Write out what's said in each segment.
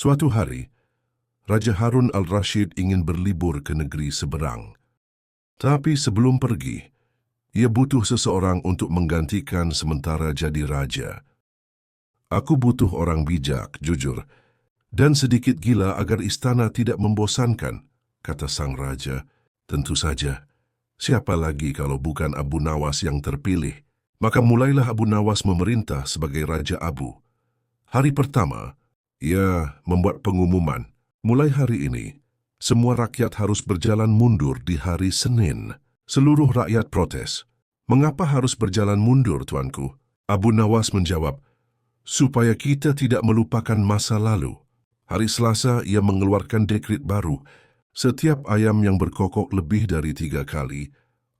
Suatu hari, Raja Harun al-Rashid ingin berlibur ke negeri seberang. Tapi sebelum pergi, ia butuh seseorang untuk menggantikan sementara jadi raja. Aku butuh orang bijak, jujur, dan sedikit gila agar istana tidak membosankan, kata sang raja. Tentu saja, siapa lagi kalau bukan Abu Nawas yang terpilih? Maka mulailah Abu Nawas memerintah sebagai Raja Abu. Hari pertama, ia membuat pengumuman. Mulai hari ini, semua rakyat harus berjalan mundur di hari Senin. Seluruh rakyat protes. Mengapa harus berjalan mundur, tuanku? Abu Nawas menjawab, supaya kita tidak melupakan masa lalu. Hari Selasa, ia mengeluarkan dekret baru. Setiap ayam yang berkokok lebih dari 3 kali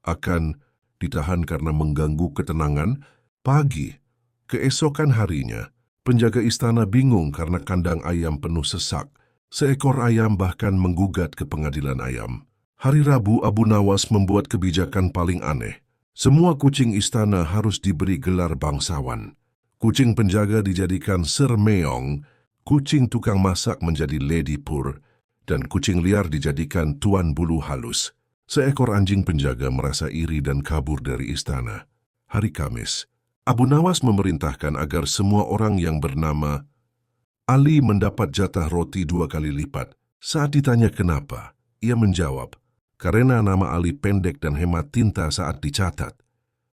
akan ditahan karena mengganggu ketenangan. Pagi, keesokan harinya, penjaga istana bingung karena kandang ayam penuh sesak. Seekor ayam bahkan menggugat ke pengadilan ayam. Hari Rabu, Abu Nawas membuat kebijakan paling aneh. Semua kucing istana harus diberi gelar bangsawan. Kucing penjaga dijadikan Sir Meong, kucing tukang masak menjadi Lady Purr, dan kucing liar dijadikan Tuan Bulu Halus. Seekor anjing penjaga merasa iri dan kabur dari istana. Hari Kamis, Abu Nawas memerintahkan agar semua orang yang bernama Ali mendapat jatah roti 2 kali lipat. Saat ditanya kenapa, ia menjawab, karena nama Ali pendek dan hemat tinta saat dicatat.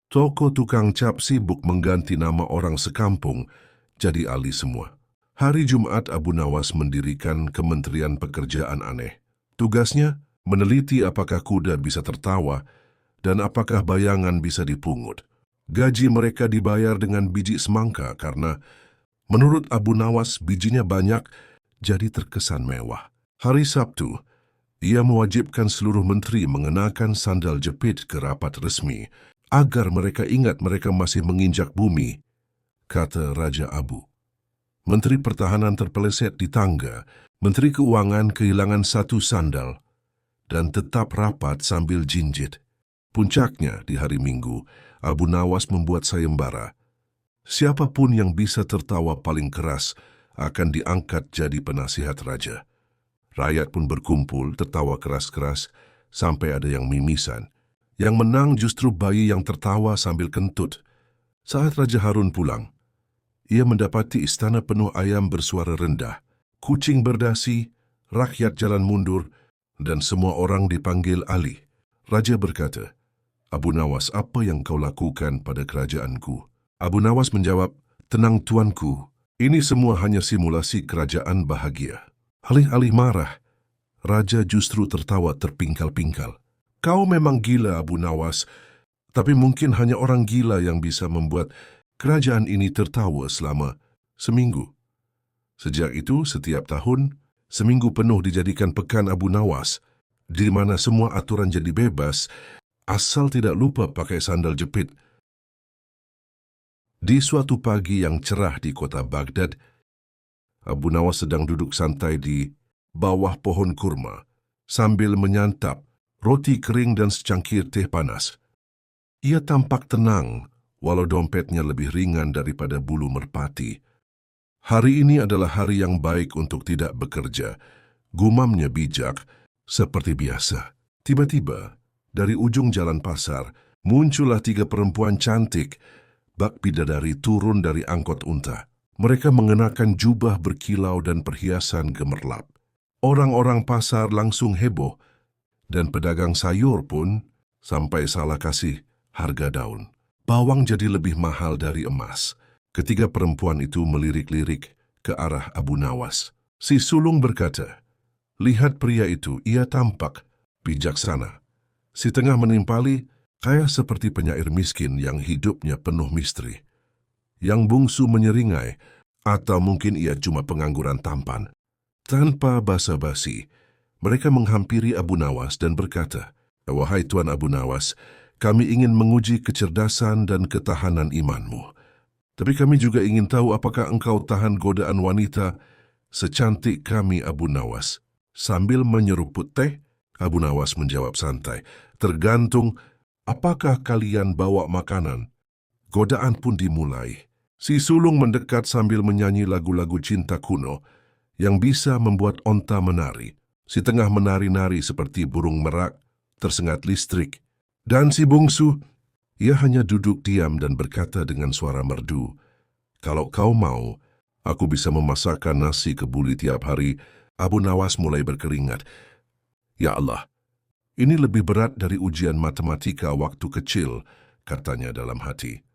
Toko tukang cap sibuk mengganti nama orang sekampung jadi Ali semua. Hari Jumat, Abu Nawas mendirikan Kementerian Pekerjaan Aneh. Tugasnya meneliti apakah kuda bisa tertawa dan apakah bayangan bisa dipungut. Gaji mereka dibayar dengan biji semangka karena menurut Abu Nawas bijinya banyak jadi terkesan mewah. Hari Sabtu, ia mewajibkan seluruh menteri mengenakan sandal jepit ke rapat resmi agar mereka ingat mereka masih menginjak bumi, kata Raja Abu. Menteri Pertahanan terpeleset di tangga, Menteri Keuangan kehilangan 1 sandal, dan tetap rapat sambil jinjit. Puncaknya di hari Minggu, Abu Nawas membuat sayembara. Siapapun yang bisa tertawa paling keras akan diangkat jadi penasihat raja. Rakyat pun berkumpul tertawa keras-keras sampai ada yang mimisan. Yang menang justru bayi yang tertawa sambil kentut. Saat Raja Harun pulang, ia mendapati istana penuh ayam bersuara rendah. Kucing berdasi, rakyat jalan mundur, dan semua orang dipanggil Ali. Raja berkata, Abu Nawas, apa yang kau lakukan pada kerajaanku? Abu Nawas menjawab, tenang tuanku, ini semua hanya simulasi kerajaan bahagia. Alih-alih marah, Raja justru tertawa terpingkal-pingkal. Kau memang gila, Abu Nawas, tapi mungkin hanya orang gila yang bisa membuat kerajaan ini tertawa selama seminggu. Sejak itu, setiap tahun, seminggu penuh dijadikan Pekan Abu Nawas, di mana semua aturan jadi bebas, asal tidak lupa pakai sandal jepit. Di suatu pagi yang cerah di kota Baghdad, Abu Nawas sedang duduk santai di bawah pohon kurma, sambil menyantap roti kering dan secangkir teh panas. Ia tampak tenang, walau dompetnya lebih ringan daripada bulu merpati. Hari ini adalah hari yang baik untuk tidak bekerja, gumamnya bijak, seperti biasa. Tiba-tiba, dari ujung jalan pasar, muncullah 3 perempuan cantik, bak bidadari turun dari angkot unta. Mereka mengenakan jubah berkilau dan perhiasan gemerlap. Orang-orang pasar langsung heboh, dan pedagang sayur pun sampai salah kasih harga daun. Bawang jadi lebih mahal dari emas. Ketiga perempuan itu melirik-lirik ke arah Abu Nawas. Si sulung berkata, lihat pria itu, ia tampak bijaksana. Si tengah menimpali, kaya seperti penyair miskin yang hidupnya penuh misteri. Yang bungsu menyeringai, atau mungkin ia cuma pengangguran tampan. Tanpa basa-basi, mereka menghampiri Abu Nawas dan berkata, wahai Tuan Abu Nawas, kami ingin menguji kecerdasan dan ketahanan imanmu. Tapi kami juga ingin tahu apakah engkau tahan godaan wanita secantik kami, Abu Nawas. Sambil menyeruput teh, Abu Nawas menjawab santai, tergantung apakah kalian bawa makanan. Godaan pun dimulai. Si sulung mendekat sambil menyanyi lagu-lagu cinta kuno, yang bisa membuat onta menari. Si tengah menari-nari seperti burung merak, tersengat listrik. Dan si bungsu, ia hanya duduk diam dan berkata dengan suara merdu, "Kalau kau mau, aku bisa memasakkan nasi kebuli tiap hari." Abu Nawas mulai berkeringat. "Ya Allah, ini lebih berat dari ujian matematika waktu kecil," katanya dalam hati.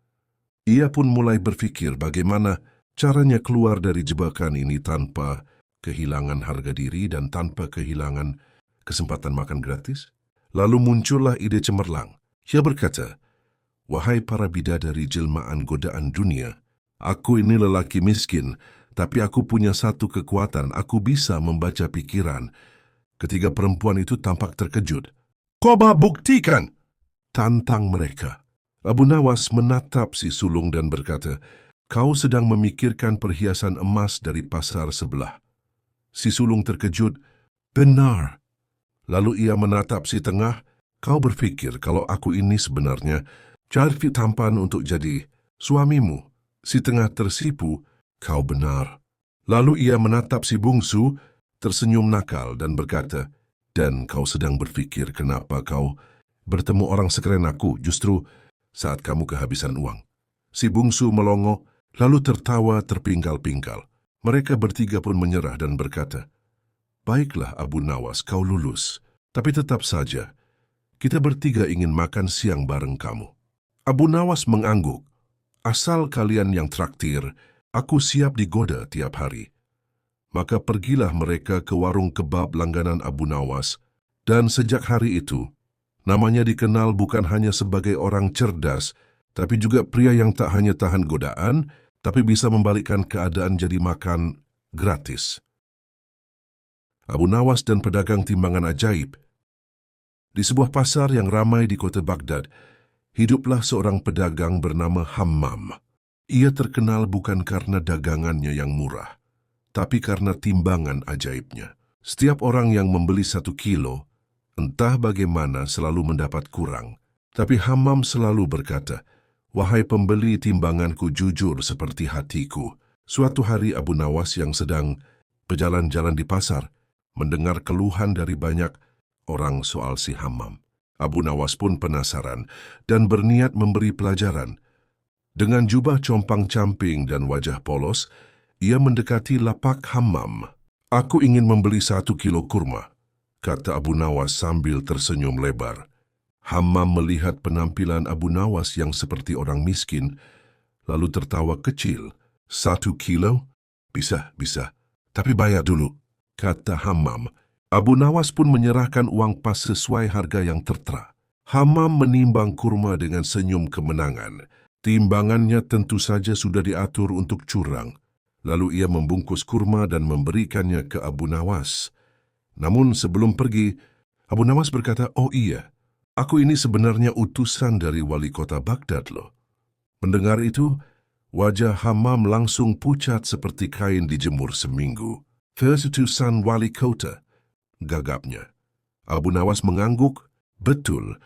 Ia pun mulai berpikir bagaimana caranya keluar dari jebakan ini tanpa kehilangan harga diri dan tanpa kehilangan kesempatan makan gratis. Lalu muncullah ide cemerlang. Ia berkata, "Wahai para bidadari jelmaan godaan dunia, aku ini lelaki miskin, tapi aku punya satu kekuatan, aku bisa membaca pikiran." Ketiga perempuan itu tampak terkejut. "Coba buktikan!" tantang mereka. Abu Nawas menatap si sulung dan berkata, "Kau sedang memikirkan perhiasan emas dari pasar sebelah." Si sulung terkejut, "Benar." Lalu ia menatap si tengah, "Kau berpikir kalau aku ini sebenarnya cari tampan untuk jadi suamimu." Si tengah tersipu, "Kau benar." Lalu ia menatap si bungsu, tersenyum nakal dan berkata, "Dan kau sedang berpikir kenapa kau bertemu orang sekeren aku justru saat kamu kehabisan uang." Si bungsu melongo, lalu tertawa terpingkal-pingkal. Mereka bertiga pun menyerah dan berkata, "Baiklah Abu Nawas, kau lulus. Tapi tetap saja, kita bertiga ingin makan siang bareng kamu." Abu Nawas mengangguk. "Asal kalian yang traktir, aku siap digoda tiap hari." Maka pergilah mereka ke warung kebab langganan Abu Nawas, dan sejak hari itu, namanya dikenal bukan hanya sebagai orang cerdas, tapi juga pria yang tak hanya tahan godaan, tapi bisa membalikkan keadaan jadi makan gratis. Abu Nawas dan pedagang timbangan ajaib. Di sebuah pasar yang ramai di kota Baghdad, hiduplah seorang pedagang bernama Hammam. Ia terkenal bukan karena dagangannya yang murah, tapi karena timbangan ajaibnya. Setiap orang yang membeli 1 kilo, entah bagaimana selalu mendapat kurang. Tapi Hammam selalu berkata, "Wahai pembeli, timbanganku jujur seperti hatiku." Suatu hari Abu Nawas yang sedang berjalan-jalan di pasar, mendengar keluhan dari banyak orang soal si Hammam. Abu Nawas pun penasaran dan berniat memberi pelajaran. Dengan jubah compang-camping dan wajah polos, ia mendekati lapak Hammam. "Aku ingin membeli 1 kilo kurma," kata Abu Nawas sambil tersenyum lebar. Hammam melihat penampilan Abu Nawas yang seperti orang miskin, lalu tertawa kecil. "1 kilo? Bisa, tapi bayar dulu," kata Hammam. Abu Nawas pun menyerahkan uang pas sesuai harga yang tertera. Hammam menimbang kurma dengan senyum kemenangan. Timbangannya tentu saja sudah diatur untuk curang. Lalu ia membungkus kurma dan memberikannya ke Abu Nawas. Namun sebelum pergi, Abu Nawas berkata, "Oh iya, aku ini sebenarnya utusan dari wali kota Baghdad loh." Mendengar itu, wajah Hammam langsung pucat seperti kain dijemur seminggu. "Utusan wali kota," gagapnya. Abu Nawas mengangguk, "Betul,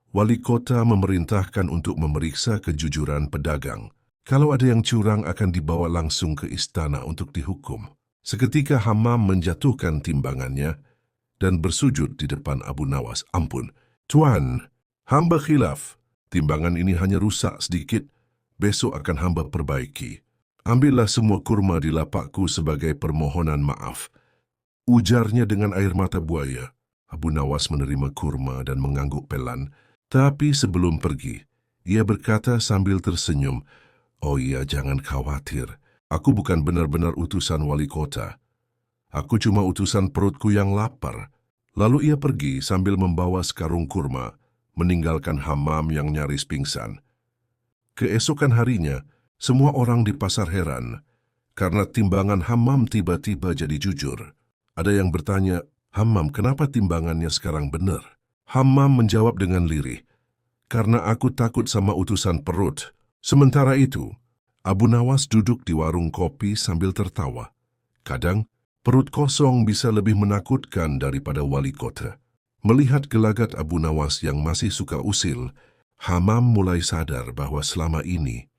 wali kota memerintahkan untuk memeriksa kejujuran pedagang. Kalau ada yang curang akan dibawa langsung ke istana untuk dihukum." Seketika Hammam menjatuhkan timbangannya dan bersujud di depan Abu Nawas. "Ampun, Tuan, hamba khilaf. Timbangan ini hanya rusak sedikit. Besok akan hamba perbaiki. Ambillah semua kurma di lapakku sebagai permohonan maaf," ujarnya dengan air mata buaya. Abu Nawas menerima kurma dan mengangguk pelan. Tapi sebelum pergi, ia berkata sambil tersenyum, "Oh iya, jangan khawatir. Aku bukan benar-benar utusan wali kota. Aku cuma utusan perutku yang lapar." Lalu ia pergi sambil membawa sekarung kurma, meninggalkan Hammam yang nyaris pingsan. Keesokan harinya, semua orang di pasar heran, karena timbangan Hammam tiba-tiba jadi jujur. Ada yang bertanya, "Hammam, kenapa timbangannya sekarang benar?" Hammam menjawab dengan lirih, "Karena aku takut sama utusan perut." Sementara itu, Abu Nawas duduk di warung kopi sambil tertawa. Kadang, perut kosong bisa lebih menakutkan daripada wali kota. Melihat gelagat Abu Nawas yang masih suka usil, Hammam mulai sadar bahwa selama ini,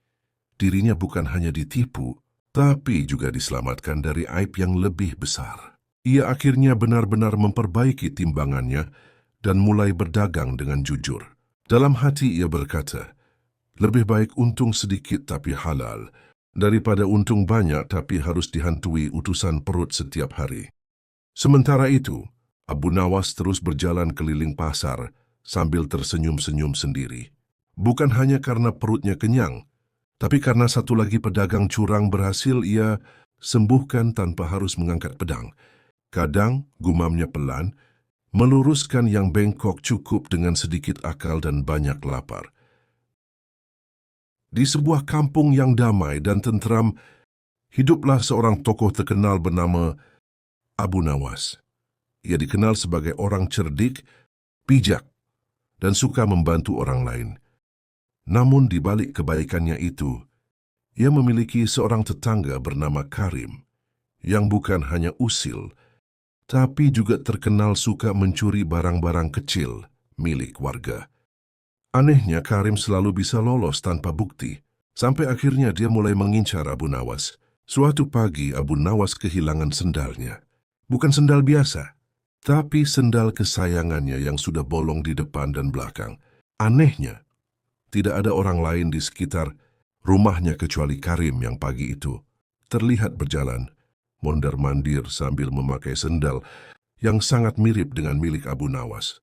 dirinya bukan hanya ditipu, tapi juga diselamatkan dari aib yang lebih besar. Ia akhirnya benar-benar memperbaiki timbangannya dan mulai berdagang dengan jujur. Dalam hati ia berkata, lebih baik untung sedikit tapi halal, daripada untung banyak tapi harus dihantui utusan perut setiap hari. Sementara itu, Abu Nawas terus berjalan keliling pasar sambil tersenyum-senyum sendiri. Bukan hanya karena perutnya kenyang, tapi karena satu lagi pedagang curang berhasil ia sembuhkan tanpa harus mengangkat pedang. Kadang, gumamnya pelan, meluruskan yang bengkok cukup dengan sedikit akal dan banyak lapar. Di sebuah kampung yang damai dan tentram, hiduplah seorang tokoh terkenal bernama Abu Nawas. Ia dikenal sebagai orang cerdik, bijak, dan suka membantu orang lain. Namun di balik kebaikannya itu, ia memiliki seorang tetangga bernama Karim, yang bukan hanya usil, tapi juga terkenal suka mencuri barang-barang kecil milik warga. Anehnya, Karim selalu bisa lolos tanpa bukti, sampai akhirnya dia mulai mengincar Abu Nawas. Suatu pagi, Abu Nawas kehilangan sendalnya. Bukan sendal biasa, tapi sendal kesayangannya yang sudah bolong di depan dan belakang. Anehnya, tidak ada orang lain di sekitar rumahnya kecuali Karim yang pagi itu terlihat berjalan, mondar-mandir sambil memakai sendal yang sangat mirip dengan milik Abu Nawas.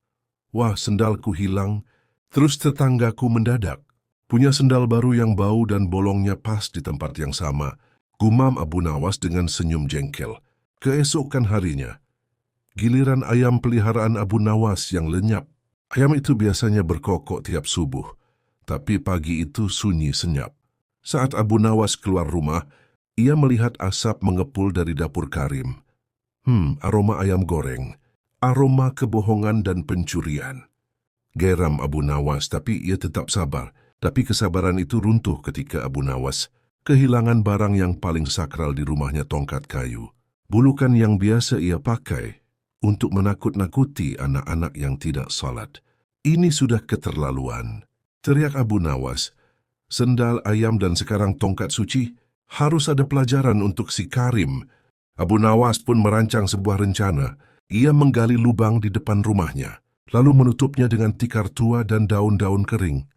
Wah, sendalku hilang. Terus tetanggaku mendadak, punya sendal baru yang bau dan bolongnya pas di tempat yang sama, gumam Abu Nawas dengan senyum jengkel. Keesokan harinya, giliran ayam peliharaan Abu Nawas yang lenyap. Ayam itu biasanya berkokok tiap subuh, tapi pagi itu sunyi senyap. Saat Abu Nawas keluar rumah, ia melihat asap mengepul dari dapur Karim. Aroma ayam goreng, aroma kebohongan dan pencurian. Geram Abu Nawas, tapi ia tetap sabar. Tapi kesabaran itu runtuh ketika Abu Nawas kehilangan barang yang paling sakral di rumahnya, tongkat kayu. Bulukan yang biasa ia pakai untuk menakut-nakuti anak-anak yang tidak salat. Ini sudah keterlaluan, teriak Abu Nawas. Sendal, ayam, dan sekarang tongkat suci. Harus ada pelajaran untuk si Karim. Abu Nawas pun merancang sebuah rencana. Ia menggali lubang di depan rumahnya, lalu menutupnya dengan tikar tua dan daun-daun kering.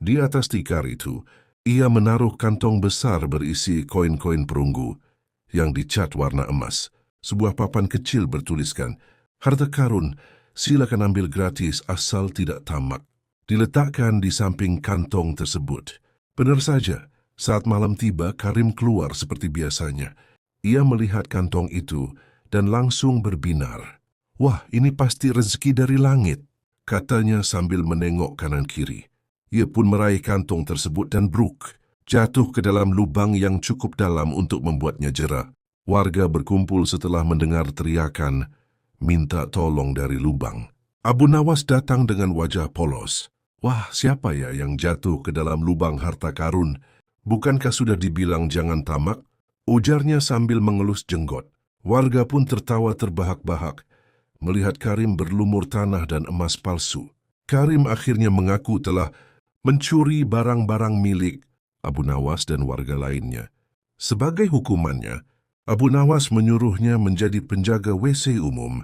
Di atas tikar itu, ia menaruh kantong besar berisi koin-koin perunggu yang dicat warna emas. Sebuah papan kecil bertuliskan, "Harta karun, silakan ambil gratis asal tidak tamak." Diletakkan di samping kantong tersebut. Benar saja, saat malam tiba, Karim keluar seperti biasanya. Ia melihat kantong itu dan langsung berbinar. "Wah, ini pasti rezeki dari langit," katanya sambil menengok kanan kiri. Ia pun meraih kantong tersebut dan bruk, jatuh ke dalam lubang yang cukup dalam untuk membuatnya jera. Warga berkumpul setelah mendengar teriakan, minta tolong dari lubang. Abu Nawas datang dengan wajah polos. "Wah, siapa ya yang jatuh ke dalam lubang harta karun? Bukankah sudah dibilang jangan tamak?" ujarnya sambil mengelus jenggot. Warga pun tertawa terbahak-bahak melihat Karim berlumur tanah dan emas palsu. Karim akhirnya mengaku telah mencuri barang-barang milik Abu Nawas dan warga lainnya. Sebagai hukumannya, Abu Nawas menyuruhnya menjadi penjaga WC umum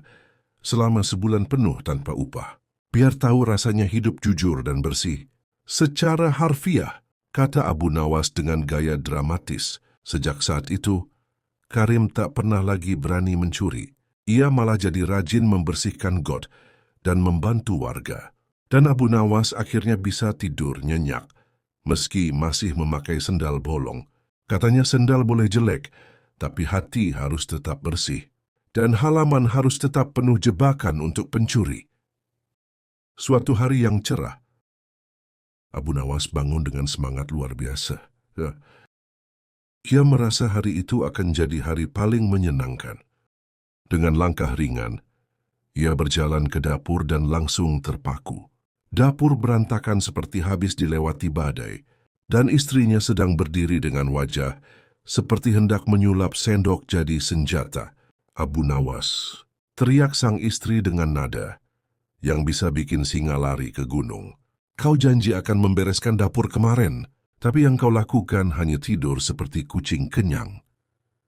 selama sebulan penuh tanpa upah. Biar tahu rasanya hidup jujur dan bersih. Secara harfiah, kata Abu Nawas dengan gaya dramatis. Sejak saat itu, Karim tak pernah lagi berani mencuri. Ia malah jadi rajin membersihkan got dan membantu warga. Dan Abu Nawas akhirnya bisa tidur nyenyak, meski masih memakai sendal bolong. Katanya sendal boleh jelek, tapi hati harus tetap bersih. Dan halaman harus tetap penuh jebakan untuk pencuri. Suatu hari yang cerah, Abu Nawas bangun dengan semangat luar biasa. Ia merasa hari itu akan jadi hari paling menyenangkan. Dengan langkah ringan, ia berjalan ke dapur dan langsung terpaku. Dapur berantakan seperti habis dilewati badai, dan istrinya sedang berdiri dengan wajah seperti hendak menyulap sendok jadi senjata. "Abu Nawas," teriak sang istri dengan nada yang bisa bikin singa lari ke gunung. "Kau janji akan membereskan dapur kemarin. Tapi yang kau lakukan hanya tidur seperti kucing kenyang.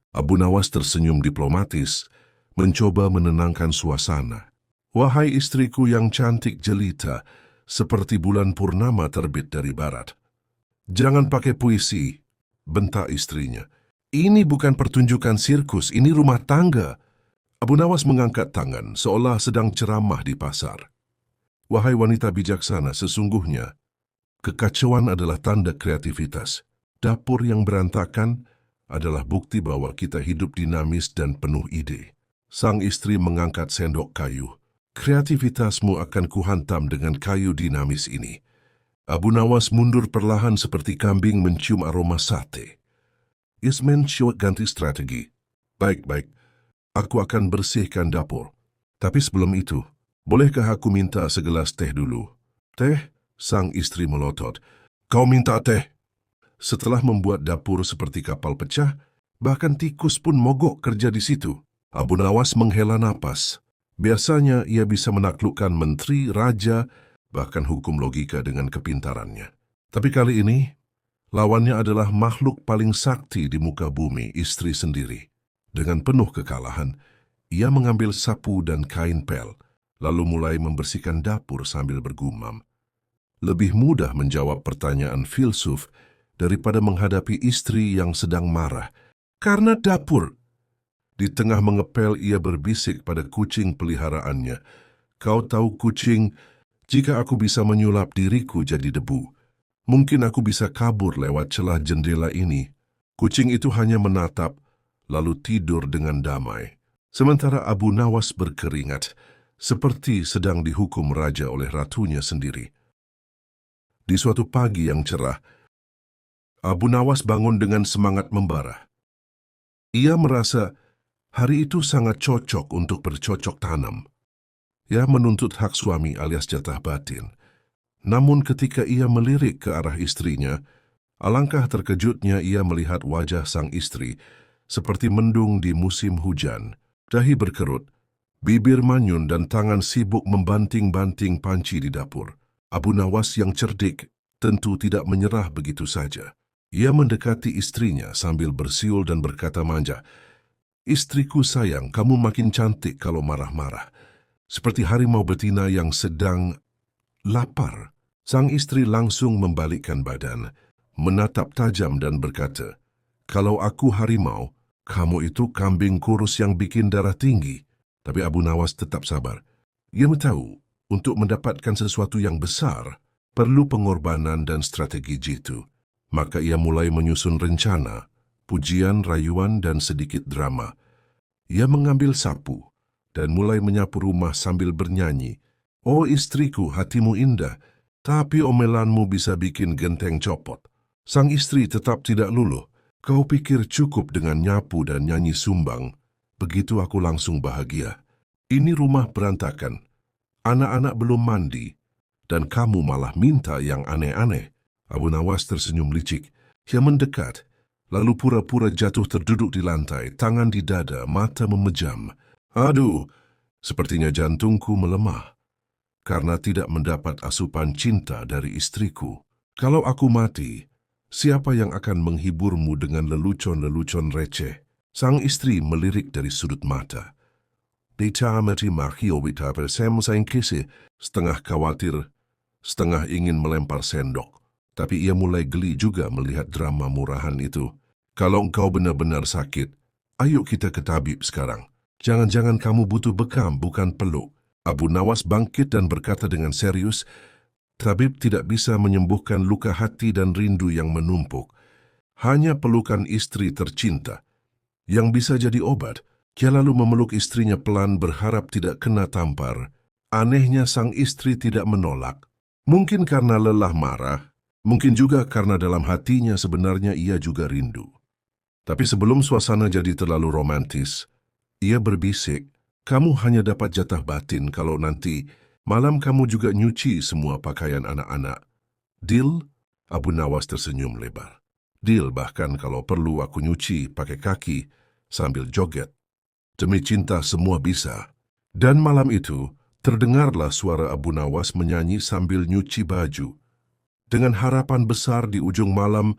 Abu Nawas tersenyum diplomatis, mencoba menenangkan suasana. Wahai istriku yang cantik jelita, seperti bulan purnama terbit dari barat. Jangan pakai puisi, bentak istrinya. Ini bukan pertunjukan sirkus, ini rumah tangga. Abu Nawas mengangkat tangan, seolah sedang ceramah di pasar. Wahai wanita bijaksana, sesungguhnya, kekacauan adalah tanda kreativitas. Dapur yang berantakan adalah bukti bahwa kita hidup dinamis dan penuh ide. Sang istri mengangkat sendok kayu. Kreativitasmu akan kuhantam dengan kayu dinamis ini. Abu Nawas mundur perlahan seperti kambing mencium aroma sate. Ismen syok ganti strategi. Baik-baik, aku akan bersihkan dapur. Tapi sebelum itu, bolehkah aku minta segelas teh dulu? Teh? Sang istri melotot. Kau minta teh? Setelah membuat dapur seperti kapal pecah, bahkan tikus pun mogok kerja di situ. Abu Nawas menghela napas. Biasanya ia bisa menaklukkan menteri, raja, bahkan hukum logika dengan kepintarannya. Tapi kali ini, lawannya adalah makhluk paling sakti di muka bumi, istri sendiri. Dengan penuh kekalahan, ia mengambil sapu dan kain pel, lalu mulai membersihkan dapur sambil bergumam. Lebih mudah menjawab pertanyaan filsuf daripada menghadapi istri yang sedang marah. Karena dapur. Di tengah mengepel, ia berbisik pada kucing peliharaannya. Kau tahu kucing, jika aku bisa menyulap diriku jadi debu, mungkin aku bisa kabur lewat celah jendela ini. Kucing itu hanya menatap, lalu tidur dengan damai. Sementara Abu Nawas berkeringat, seperti sedang dihukum raja oleh ratunya sendiri. Di suatu pagi yang cerah, Abu Nawas bangun dengan semangat membara. Ia merasa hari itu sangat cocok untuk bercocok tanam. Ia menuntut hak suami alias jatah batin. Namun ketika ia melirik ke arah istrinya, alangkah terkejutnya ia melihat wajah sang istri seperti mendung di musim hujan. Dahi berkerut, bibir manyun dan tangan sibuk membanting-banting panci di dapur. Abu Nawas yang cerdik tentu tidak menyerah begitu saja. Ia mendekati istrinya sambil bersiul dan berkata manja, "Istriku sayang, kamu makin cantik kalau marah-marah. Seperti harimau betina yang sedang lapar." Sang istri langsung membalikkan badan, menatap tajam dan berkata, "Kalau aku harimau, kamu itu kambing kurus yang bikin darah tinggi." Tapi Abu Nawas tetap sabar. Ia tahu, untuk mendapatkan sesuatu yang besar, perlu pengorbanan dan strategi jitu. Maka ia mulai menyusun rencana, pujian, rayuan, dan sedikit drama. Ia mengambil sapu dan mulai menyapu rumah sambil bernyanyi, "Oh istriku, hatimu indah, tapi omelanmu bisa bikin genteng copot." Sang istri tetap tidak luluh. "Kau pikir cukup dengan nyapu dan nyanyi sumbang?" Begitu aku langsung bahagia. Ini rumah berantakan. Anak-anak belum mandi, dan kamu malah minta yang aneh-aneh. Abu Nawas tersenyum licik. Ia mendekat, lalu pura-pura jatuh terduduk di lantai, tangan di dada, mata memejam. "Aduh, sepertinya jantungku melemah karena tidak mendapat asupan cinta dari istriku. Kalau aku mati, siapa yang akan menghiburmu dengan lelucon-lelucon receh?" Sang istri melirik dari sudut mata. Ditamati Mahio Wita bersem saing kisi, setengah khawatir, setengah ingin melempar sendok. Tapi ia mulai geli juga melihat drama murahan itu. "Kalau engkau benar-benar sakit, ayo kita ke tabib sekarang. Jangan-jangan kamu butuh bekam, bukan peluk." Abu Nawas bangkit dan berkata dengan serius, "Tabib tidak bisa menyembuhkan luka hati dan rindu yang menumpuk. Hanya pelukan istri tercinta yang bisa jadi obat." Dia lalu memeluk istrinya pelan berharap tidak kena tampar. Anehnya sang istri tidak menolak. Mungkin karena lelah marah, mungkin juga karena dalam hatinya sebenarnya ia juga rindu. Tapi sebelum suasana jadi terlalu romantis, ia berbisik, "Kamu hanya dapat jatah batin kalau nanti malam kamu juga nyuci semua pakaian anak-anak. Deal?" Abu Nawas tersenyum lebar. "Deal, bahkan kalau perlu aku nyuci pakai kaki sambil joget. Demi cinta semua bisa." Dan malam itu, terdengarlah suara Abu Nawas menyanyi sambil nyuci baju. Dengan harapan besar di ujung malam,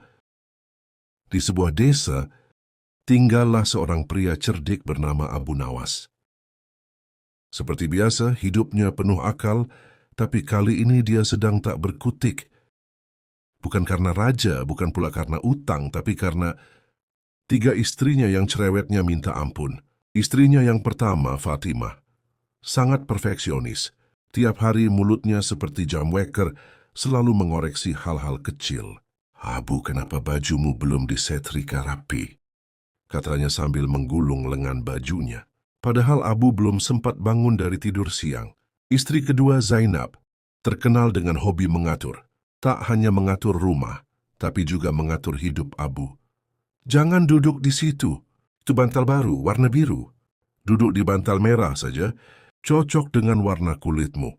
di sebuah desa, tinggallah seorang pria cerdik bernama Abu Nawas. Seperti biasa, hidupnya penuh akal, tapi kali ini dia sedang tak berkutik. Bukan karena raja, bukan pula karena utang, tapi karena 3 istrinya yang cerewetnya minta ampun. Istrinya yang pertama, Fatimah, sangat perfeksionis. Tiap hari mulutnya seperti jam weker, selalu mengoreksi hal-hal kecil. "Abu, kenapa bajumu belum disetrika rapi?" katanya sambil menggulung lengan bajunya. Padahal Abu belum sempat bangun dari tidur siang. Istri kedua, Zainab, terkenal dengan hobi mengatur. Tak hanya mengatur rumah, tapi juga mengatur hidup Abu. "Jangan duduk di situ. Itu bantal baru, warna biru. Duduk di bantal merah saja, cocok dengan warna kulitmu,"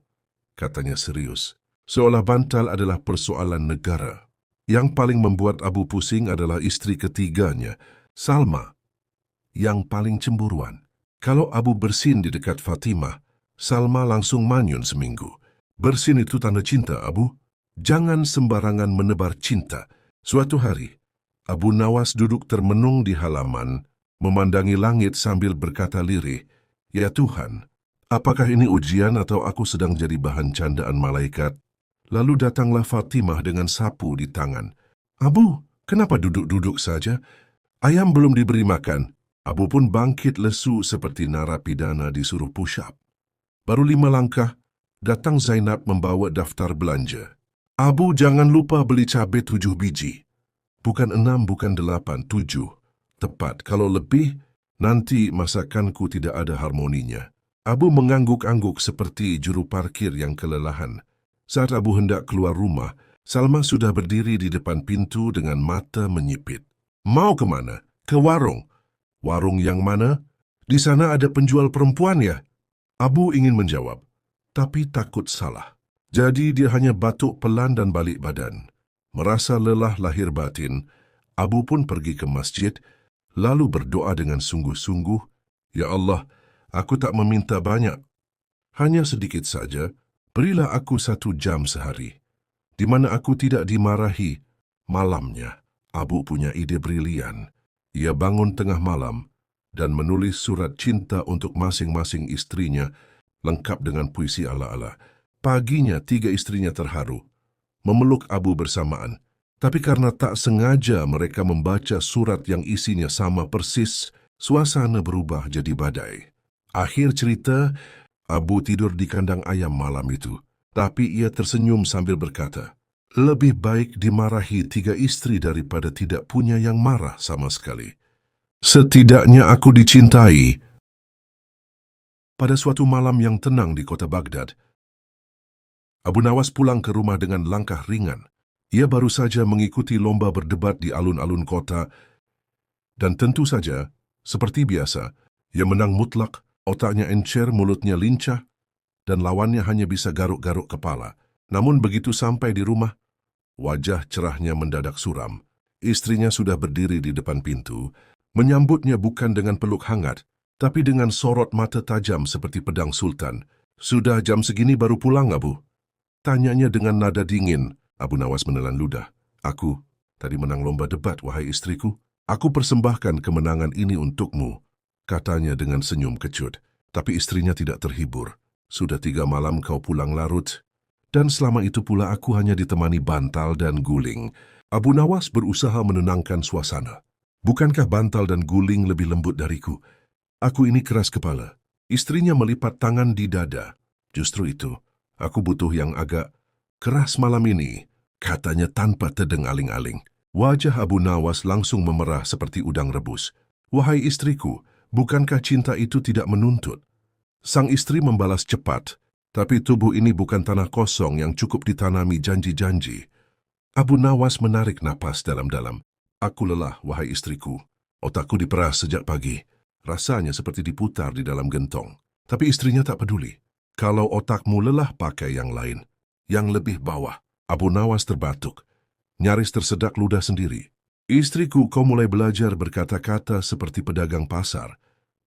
katanya serius. Seolah bantal adalah persoalan negara. Yang paling membuat Abu pusing adalah istri ketiganya, Salma, yang paling cemburuan. Kalau Abu bersin di dekat Fatimah, Salma langsung manyun seminggu. "Bersin itu tanda cinta, Abu. Jangan sembarangan menebar cinta." Suatu hari, Abu Nawas duduk termenung di halaman, memandangi langit sambil berkata lirih, "Ya Tuhan, apakah ini ujian atau aku sedang jadi bahan candaan malaikat?" Lalu datanglah Fatimah dengan sapu di tangan. "Abu, kenapa duduk-duduk saja? Ayam belum diberi makan." Abu pun bangkit lesu seperti narapidana disuruh push-up. Baru 5 langkah, datang Zainab membawa daftar belanja. "Abu, jangan lupa beli cabai 7 biji. Bukan 6, bukan 8, 7. Tepat, kalau lebih, nanti masakanku tidak ada harmoninya." Abu mengangguk-angguk seperti juru parkir yang kelelahan. Saat Abu hendak keluar rumah, Salma sudah berdiri di depan pintu dengan mata menyipit. "Mau kemana?" "Ke warung." "Warung yang mana?" "Di sana ada penjual perempuan ya?" Abu ingin menjawab, tapi takut salah. Jadi dia hanya batuk pelan dan balik badan. Merasa lelah lahir batin, Abu pun pergi ke masjid, lalu berdoa dengan sungguh-sungguh, "Ya Allah, aku tak meminta banyak. Hanya sedikit saja. Berilah aku 1 jam sehari, di mana aku tidak dimarahi." Malamnya, Abu punya ide brilian. Ia bangun tengah malam dan menulis surat cinta untuk masing-masing istrinya, lengkap dengan puisi ala-ala. Paginya 3 istrinya terharu, memeluk Abu bersamaan. Tapi karena tak sengaja mereka membaca surat yang isinya sama persis, suasana berubah jadi badai. Akhir cerita, Abu tidur di kandang ayam malam itu. Tapi ia tersenyum sambil berkata, "Lebih baik dimarahi 3 istri daripada tidak punya yang marah sama sekali. Setidaknya aku dicintai." Pada suatu malam yang tenang di kota Baghdad, Abu Nawas pulang ke rumah dengan langkah ringan. Ia baru saja mengikuti lomba berdebat di alun-alun kota, dan tentu saja, seperti biasa, ia menang mutlak. Otaknya encer, mulutnya lincah, dan lawannya hanya bisa garuk-garuk kepala. Namun begitu sampai di rumah, wajah cerahnya mendadak suram. Istrinya sudah berdiri di depan pintu, menyambutnya bukan dengan peluk hangat, tapi dengan sorot mata tajam seperti pedang sultan. "Sudah jam segini baru pulang, Abu?" tanyanya dengan nada dingin. Abu Nawas menelan ludah. "Aku tadi menang lomba debat, wahai istriku. Aku persembahkan kemenangan ini untukmu," katanya dengan senyum kecut. Tapi istrinya tidak terhibur. "Sudah 3 malam kau pulang larut, dan selama itu pula aku hanya ditemani bantal dan guling." Abu Nawas berusaha menenangkan suasana. "Bukankah bantal dan guling lebih lembut dariku? Aku ini keras kepala." Istrinya melipat tangan di dada. "Justru itu, aku butuh yang agak keras malam ini," katanya tanpa tedeng aling-aling. Wajah Abu Nawas langsung memerah seperti udang rebus. "Wahai istriku, bukankah cinta itu tidak menuntut?" Sang istri membalas cepat, "Tapi tubuh ini bukan tanah kosong yang cukup ditanami janji-janji." Abu Nawas menarik napas dalam-dalam. "Aku lelah, wahai istriku. Otakku diperas sejak pagi. Rasanya seperti diputar di dalam gentong." Tapi istrinya tak peduli. "Kalau otakmu lelah, pakai yang lain, yang lebih bawah." Abu Nawas terbatuk, nyaris tersedak ludah sendiri. "Istriku, kau mulai belajar berkata-kata seperti pedagang pasar."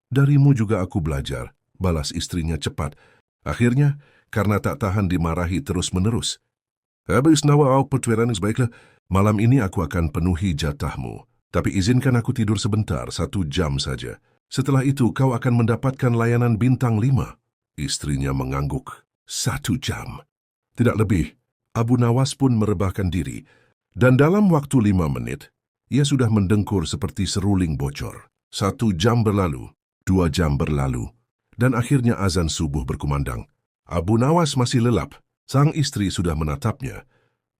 "Darimu juga aku belajar," balas istrinya cepat. Akhirnya, karena tak tahan dimarahi terus-menerus, Habis nawa au pertueran baiklah. Malam ini aku akan penuhi jatahmu. Tapi izinkan aku tidur sebentar, 1 jam saja. Setelah itu kau akan mendapatkan layanan bintang 5. Istrinya mengangguk. 1 jam. Tidak lebih. Abu Nawas pun merebahkan diri. Dan dalam waktu 5 menit, ia sudah mendengkur seperti seruling bocor. 1 jam berlalu, 2 jam berlalu, dan akhirnya azan subuh berkumandang. Abu Nawas masih lelap. Sang istri sudah menatapnya,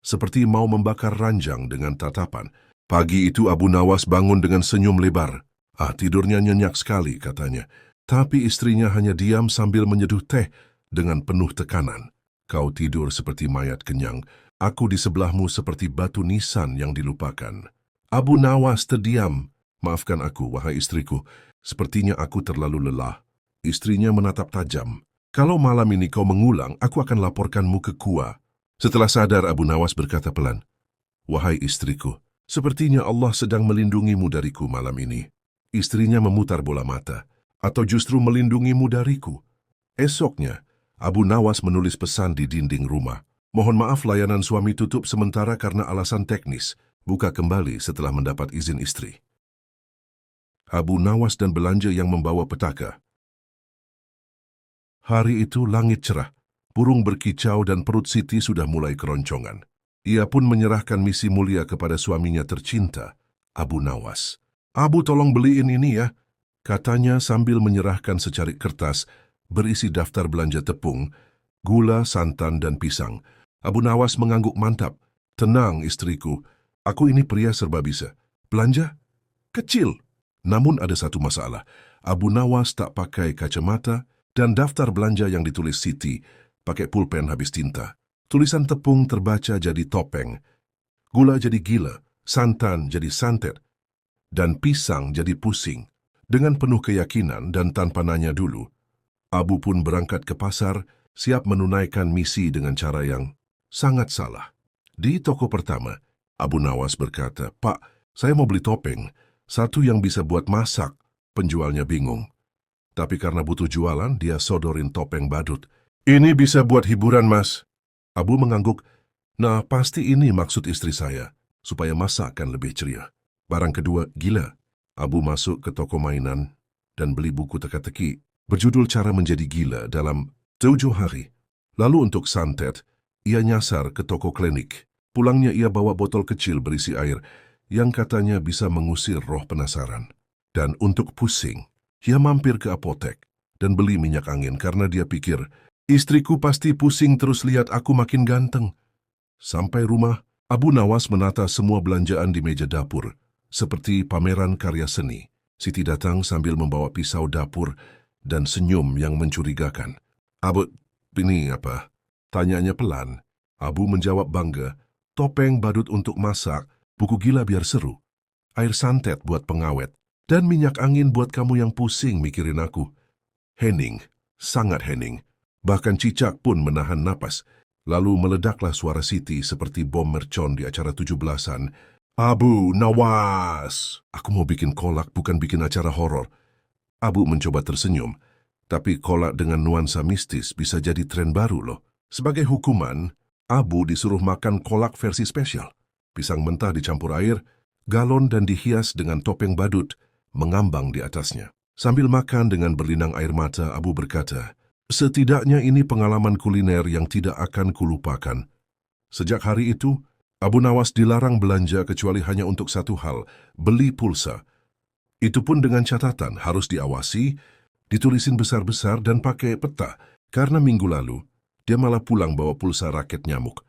seperti mau membakar ranjang dengan tatapan. Pagi itu Abu Nawas bangun dengan senyum lebar. Tidurnya nyenyak sekali, katanya. Tapi istrinya hanya diam sambil menyeduh teh dengan penuh tekanan. Kau tidur seperti mayat kenyang. Aku di sebelahmu seperti batu nisan yang dilupakan. Abu Nawas terdiam. Maafkan aku, wahai istriku. Sepertinya aku terlalu lelah. Istrinya menatap tajam. Kalau malam ini kau mengulang, aku akan laporkanmu ke Kua. Setelah sadar, Abu Nawas berkata pelan, wahai istriku, sepertinya Allah sedang melindungimu dariku malam ini. Istrinya memutar bola mata, atau justru melindungimu dariku. Esoknya, Abu Nawas menulis pesan di dinding rumah. Mohon maaf layanan suami tutup sementara karena alasan teknis. Buka kembali setelah mendapat izin istri. Abu Nawas dan belanja yang membawa petaka. Hari itu langit cerah, burung berkicau dan perut Siti sudah mulai keroncongan. Ia pun menyerahkan misi mulia kepada suaminya tercinta, Abu Nawas. Abu tolong beliin ini ya, katanya sambil menyerahkan secarik kertas berisi daftar belanja tepung, gula, santan, dan pisang. Abu Nawas mengangguk mantap. Tenang istriku, aku ini pria serba bisa. Belanja? Kecil. Namun ada satu masalah. Abu Nawas tak pakai kacamata, dan daftar belanja yang ditulis Siti pakai pulpen habis tinta. Tulisan tepung terbaca jadi topeng, gula jadi gila, santan jadi santet, dan pisang jadi pusing. Dengan penuh keyakinan dan tanpa nanya dulu, Abu pun berangkat ke pasar, siap menunaikan misi dengan cara yang sangat salah. Di toko pertama, Abu Nawas berkata, Pak, saya mau beli topeng, satu yang bisa buat masak. Penjualnya bingung. Tapi karena butuh jualan, dia sodorin topeng badut. Ini bisa buat hiburan, Mas. Abu mengangguk. Nah, pasti ini maksud istri saya, supaya masakan lebih ceria. Barang kedua, gila. Abu masuk ke toko mainan dan beli buku teka-teki berjudul Cara Menjadi Gila dalam 7 hari. Lalu untuk santet, ia nyasar ke toko klinik. Pulangnya ia bawa botol kecil berisi air yang katanya bisa mengusir roh penasaran. Dan untuk pusing, ia mampir ke apotek dan beli minyak angin karena dia pikir, istriku pasti pusing terus lihat aku makin ganteng. Sampai rumah, Abu Nawas menata semua belanjaan di meja dapur, seperti pameran karya seni. Siti datang sambil membawa pisau dapur dan senyum yang mencurigakan. Abu, ini apa? Tanyanya pelan. Abu menjawab bangga, topeng badut untuk masak, buku gila biar seru, air santet buat pengawet, dan minyak angin buat kamu yang pusing mikirin aku. Hening, sangat hening. Bahkan cicak pun menahan napas. Lalu meledaklah suara Siti seperti bom mercon di acara 17-an. Abu Nawas, aku mau bikin kolak bukan bikin acara horor. Abu mencoba tersenyum, tapi kolak dengan nuansa mistis bisa jadi tren baru loh. Sebagai hukuman, Abu disuruh makan kolak versi spesial. Pisang mentah dicampur air, galon dan dihias dengan topeng badut mengambang di atasnya. Sambil makan dengan berlinang air mata, Abu berkata, setidaknya ini pengalaman kuliner yang tidak akan kulupakan. Sejak hari itu, Abu Nawas dilarang belanja kecuali hanya untuk satu hal, beli pulsa. Itu pun dengan catatan harus diawasi, ditulisin besar-besar dan pakai peta. Karena minggu lalu, dia malah pulang bawa pulsa raket nyamuk.